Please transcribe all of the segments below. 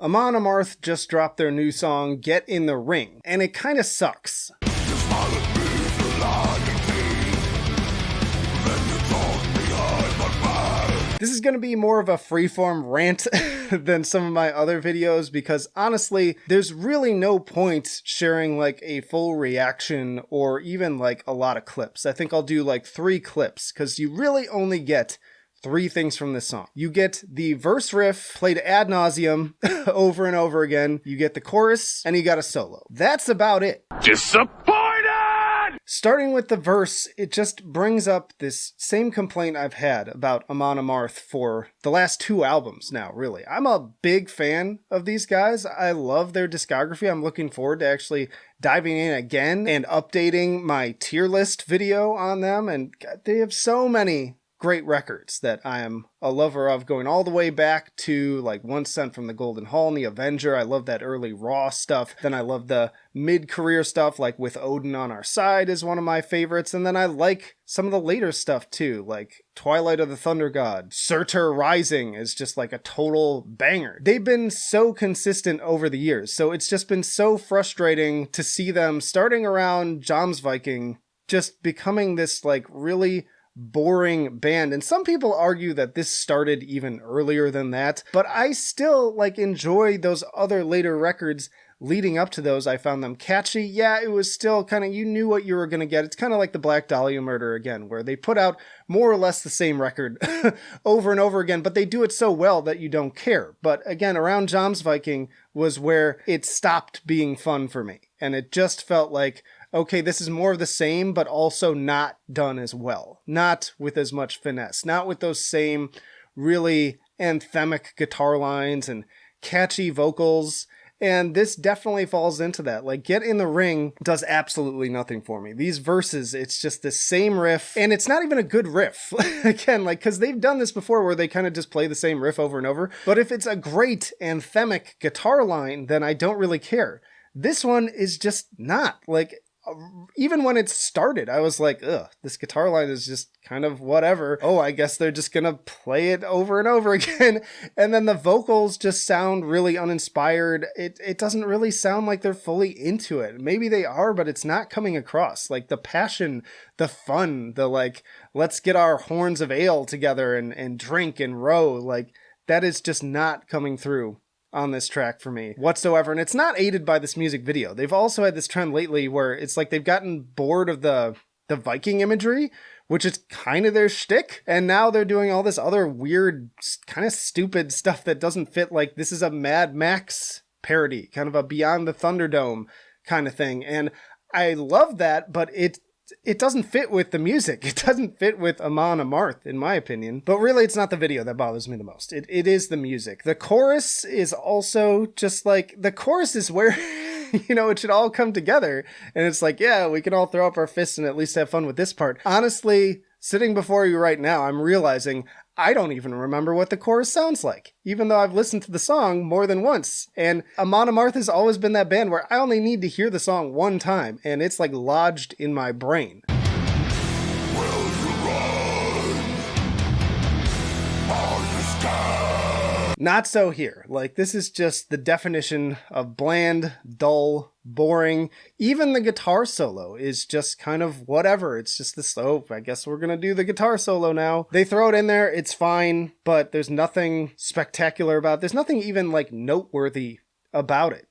Amon Amarth just dropped their new song, Get in the Ring, and it kinda sucks. This is going to be more of a freeform rant than some of my other videos because honestly, there's really no point sharing like a full reaction or even like a lot of clips. I think I'll do like 3 clips because you really only get 3 things from this song. You get the verse riff played ad nauseum over and over again. You get the chorus and you got a solo. That's about it. Disappointed! Starting with the verse, it just brings up this same complaint I've had about Amon Amarth for the last 2 albums now, really. I'm a big fan of these guys. I love their discography. I'm looking forward to actually diving in again and updating my tier list video on them. And God, they have so many great records that I am a lover of, going all the way back to like One Cent from the Golden Hall and The Avenger. I love that early Raw stuff. Then I love the mid-career stuff, like With Odin on Our Side is one of my favorites. And then I like some of the later stuff too, like Twilight of the Thunder God. Surtur Rising is just like a total banger. They've been so consistent over the years, so it's just been so frustrating to see them starting around Jomsviking just becoming this like really boring band. And some people argue that this started even earlier than that, but I still like enjoy those other later records leading up to those. I found them catchy. Yeah, it was still kind of, you knew what you were going to get. It's kind of like the Black Dahlia Murder again, where they put out more or less the same record over and over again, but they do it so well that you don't care. But again, around Jomsviking was where it stopped being fun for me. And it just felt like, okay, this is more of the same, but also not done as well. Not with as much finesse. Not with those same really anthemic guitar lines and catchy vocals. And this definitely falls into that. Like, Get in the Ring does absolutely nothing for me. These verses, it's just the same riff, and it's not even a good riff. Again, like, because they've done this before where they kind of just play the same riff over and over. But if it's a great anthemic guitar line, then I don't really care. This one is just not. Like, even when it started, I was like, ugh, this guitar line is just kind of whatever. Oh, I guess they're just gonna play it over and over again. And then the vocals just sound really uninspired. It doesn't really sound like they're fully into it. Maybe they are, but it's not coming across. Like the passion, the fun, the like, let's get our horns of ale together and drink and row. Like that is just not coming through on this track for me whatsoever. And it's not aided by this music video. They've also had this trend lately where it's like they've gotten bored of the Viking imagery, which is kind of their shtick. And now they're doing all this other weird, kind of stupid stuff that doesn't fit. Like this is a Mad Max parody, kind of a Beyond the Thunderdome kind of thing. And I love that, but it doesn't fit with the music. It doesn't fit with Amon Amarth, in my opinion. But really, it's not the video that bothers me the most. It is the music. The chorus is also just like, the chorus is where, you know, it should all come together. And it's like, yeah, we can all throw up our fists and at least have fun with this part. Honestly, sitting before you right now, I'm realizing I don't even remember what the chorus sounds like, even though I've listened to the song more than once. And Amon Amarth has always been that band where I only need to hear the song one time, and it's like lodged in my brain. Not so here. Like, this is just the definition of bland, dull, boring. Even the guitar solo is just kind of whatever. It's just this, oh, I guess we're gonna do the guitar solo now. They throw it in there, it's fine, but there's nothing spectacular about it. There's nothing even, like, noteworthy about it.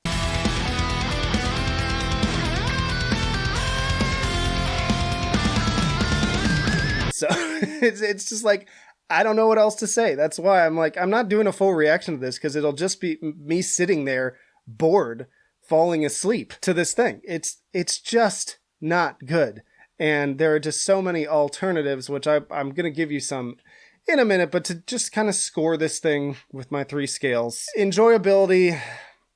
So, it's just like, I don't know what else to say. That's why I'm like, I'm not doing a full reaction to this because it'll just be me sitting there bored, falling asleep to this thing. It's just not good. And there are just so many alternatives, which I'm going to give you some in a minute, but to just kind of score this thing with my 3 scales. Enjoyability,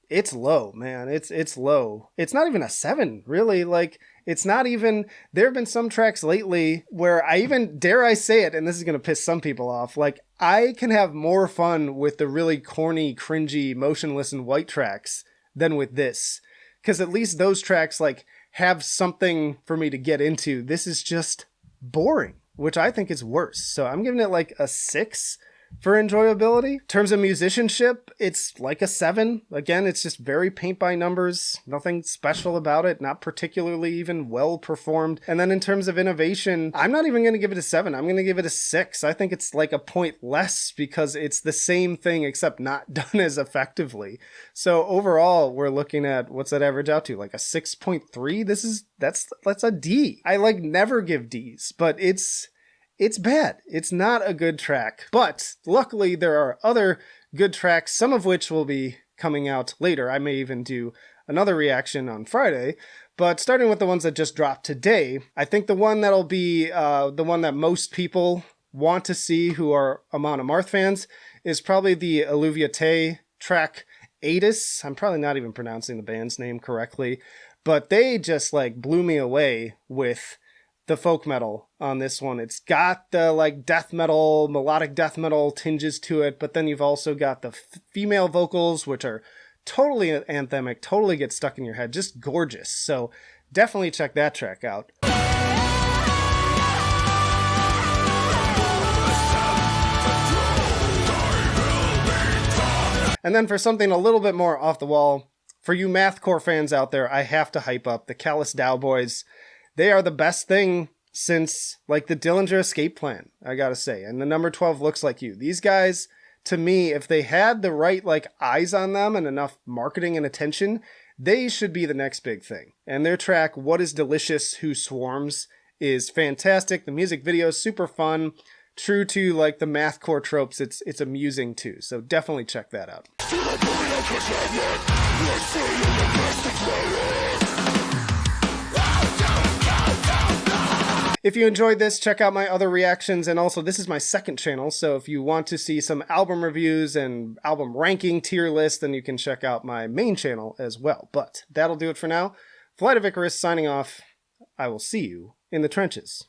it's low, man. It's low. It's not even a 7, really. Like, it's not even, there have been some tracks lately where I even, dare I say it, and this is going to piss some people off, like, I can have more fun with the really corny, cringy, Motionless in White tracks than with this. Because at least those tracks, like, have something for me to get into. This is just boring, which I think is worse. So I'm giving it like a 6 for enjoyability. In terms of musicianship, it's like a 7. Again, it's just very paint by numbers, nothing special about it, not particularly even well performed. And then in terms of innovation, I'm not even going to give it a 7. I'm going to give it a 6. I think it's like a point less because it's the same thing except not done as effectively. So overall, we're looking at, what's that average out to? Like a 6.3? That's a D. I like never give Ds, but it's bad. It's not a good track, but luckily there are other good tracks, some of which will be coming out later. I may even do another reaction on Friday, but starting with the ones that just dropped today, I think the one that'll be the one that most people want to see who are Amon Amarth fans is probably the Eluveitie track Aidus. I'm probably not even pronouncing the band's name correctly, but they just like blew me away with the folk metal on this one. It's got the like death metal, melodic death metal tinges to it, but then you've also got the female vocals, which are totally anthemic, totally get stuck in your head, just gorgeous. So definitely check that track out. And then for something a little bit more off the wall, for you mathcore fans out there, I have to hype up the Callous Dow Boys. They are the best thing since, like, the Dillinger Escape Plan, I gotta say. And the number 12 Looks Like You. These guys, to me, if they had the right, like, eyes on them and enough marketing and attention, they should be the next big thing. And their track, What Is Delicious, Who Swarms, is fantastic. The music video is super fun. True to, like, the mathcore tropes, it's amusing, too. So definitely check that out. If you enjoyed this, check out my other reactions, and also this is my second channel, so if you want to see some album reviews and album ranking tier lists, then you can check out my main channel as well. But that'll do it for now. Flight of Icarus signing off. I will see you in the trenches.